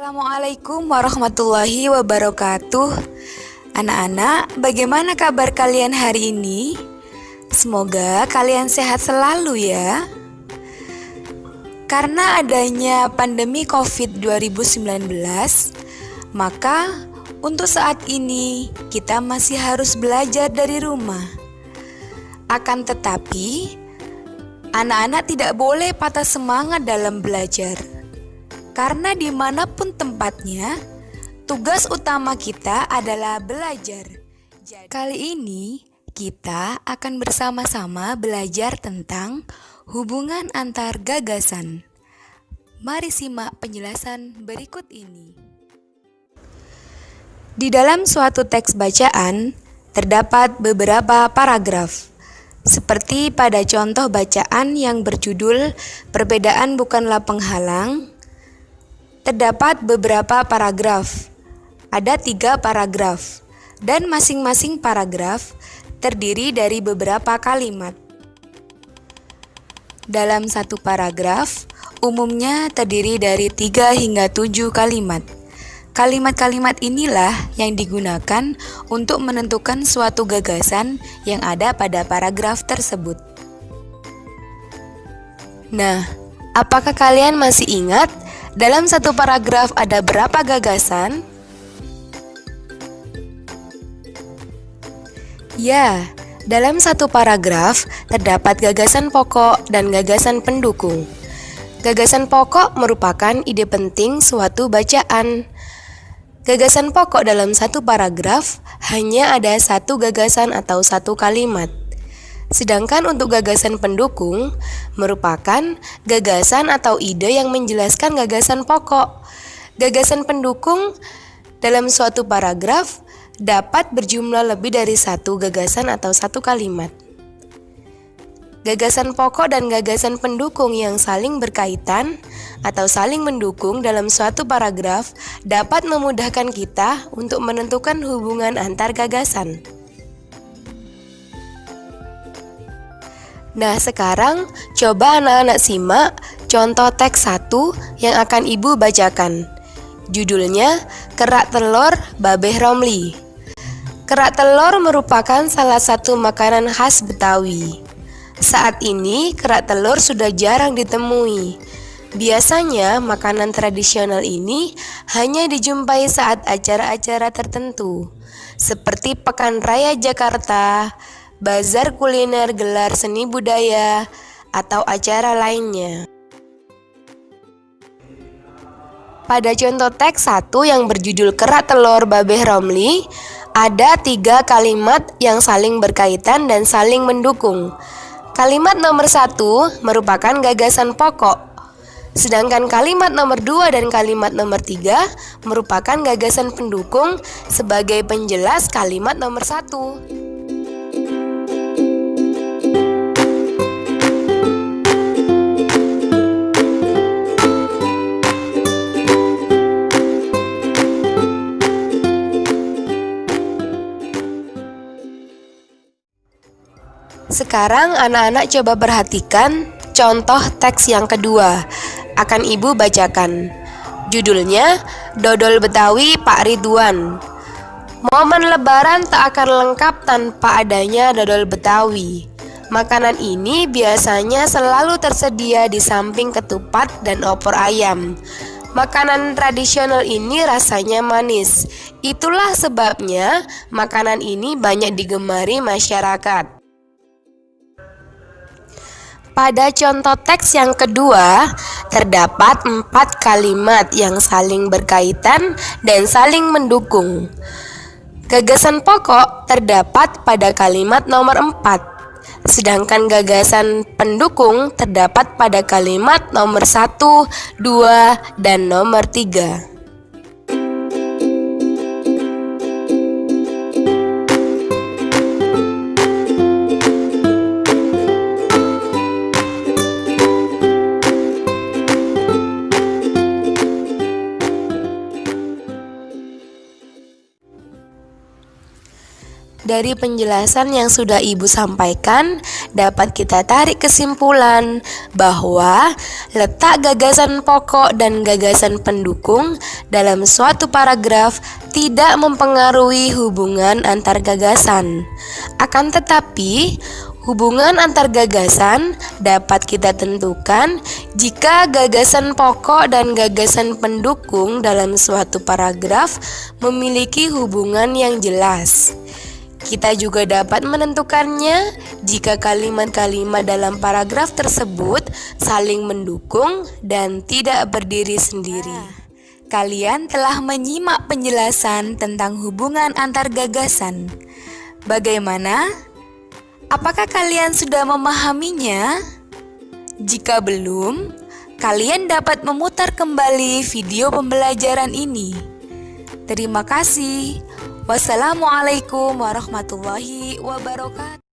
Assalamualaikum warahmatullahi wabarakatuh. Anak-anak, bagaimana kabar kalian hari ini? Semoga kalian sehat selalu ya. Karena adanya pandemi COVID 2019, maka untuk saat ini kita masih harus belajar dari rumah. Akan tetapi, anak-anak tidak boleh patah semangat dalam belajar. Karena dimanapun tempatnya, tugas utama kita adalah belajar. Kali ini kita akan bersama-sama belajar tentang hubungan antar gagasan. Mari simak penjelasan berikut ini. Di dalam suatu teks bacaan, terdapat beberapa paragraf. Seperti pada contoh bacaan yang berjudul "Perbedaan Bukanlah Penghalang", terdapat beberapa paragraf. Ada 3 paragraf, dan masing-masing paragraf terdiri dari beberapa kalimat. Dalam satu paragraf, umumnya terdiri dari 3 hingga 7 kalimat. Kalimat-kalimat inilah yang digunakan untuk menentukan suatu gagasan yang ada pada paragraf tersebut. Nah, apakah kalian masih ingat dalam satu paragraf ada berapa gagasan? Ya, dalam satu paragraf terdapat gagasan pokok dan gagasan pendukung. Gagasan pokok merupakan ide penting suatu bacaan. Gagasan pokok dalam satu paragraf hanya ada satu gagasan atau satu kalimat. Sedangkan untuk gagasan pendukung merupakan gagasan atau ide yang menjelaskan gagasan pokok. Gagasan pendukung dalam suatu paragraf dapat berjumlah lebih dari satu gagasan atau satu kalimat. Gagasan pokok dan gagasan pendukung yang saling berkaitan atau saling mendukung dalam suatu paragraf dapat memudahkan kita untuk menentukan hubungan antar gagasan. Nah, sekarang coba anak-anak simak contoh teks 1 yang akan Ibu bacakan. Judulnya Kerak Telur Babeh Romli. Kerak telur merupakan salah satu makanan khas Betawi. Saat ini kerak telur sudah jarang ditemui. Biasanya makanan tradisional ini hanya dijumpai saat acara-acara tertentu, seperti Pekan Raya Jakarta, bazar kuliner gelar seni budaya, atau acara lainnya. Pada contoh teks 1 yang berjudul Kerak Telur Babeh Romli, ada 3 kalimat yang saling berkaitan dan saling mendukung. Kalimat nomor 1 merupakan gagasan pokok, sedangkan kalimat nomor 2 dan kalimat nomor 3 merupakan gagasan pendukung sebagai penjelas kalimat nomor 1. Sekarang anak-anak coba perhatikan contoh teks yang kedua. Akan Ibu bacakan. Judulnya Dodol Betawi Pak Ridwan. Momen lebaran tak akan lengkap tanpa adanya dodol Betawi. Makanan ini biasanya selalu tersedia di samping ketupat dan opor ayam. Makanan tradisional ini rasanya manis. Itulah sebabnya makanan ini banyak digemari masyarakat. Pada contoh teks yang kedua, terdapat 4 kalimat yang saling berkaitan dan saling mendukung. Gagasan pokok terdapat pada kalimat nomor 4, sedangkan gagasan pendukung terdapat pada kalimat nomor 1, 2, dan nomor 3. Dari penjelasan yang sudah Ibu sampaikan, dapat kita tarik kesimpulan bahwa letak gagasan pokok dan gagasan pendukung dalam suatu paragraf tidak mempengaruhi hubungan antar gagasan. Akan tetapi, hubungan antar gagasan dapat kita tentukan jika gagasan pokok dan gagasan pendukung dalam suatu paragraf memiliki hubungan yang jelas. Kita juga dapat menentukannya jika kalimat-kalimat dalam paragraf tersebut saling mendukung dan tidak berdiri sendiri. Kalian telah menyimak penjelasan tentang hubungan antar gagasan. Bagaimana? Apakah kalian sudah memahaminya? Jika belum, kalian dapat memutar kembali video pembelajaran ini. Terima kasih. Wassalamualaikum warahmatullahi wabarakatuh.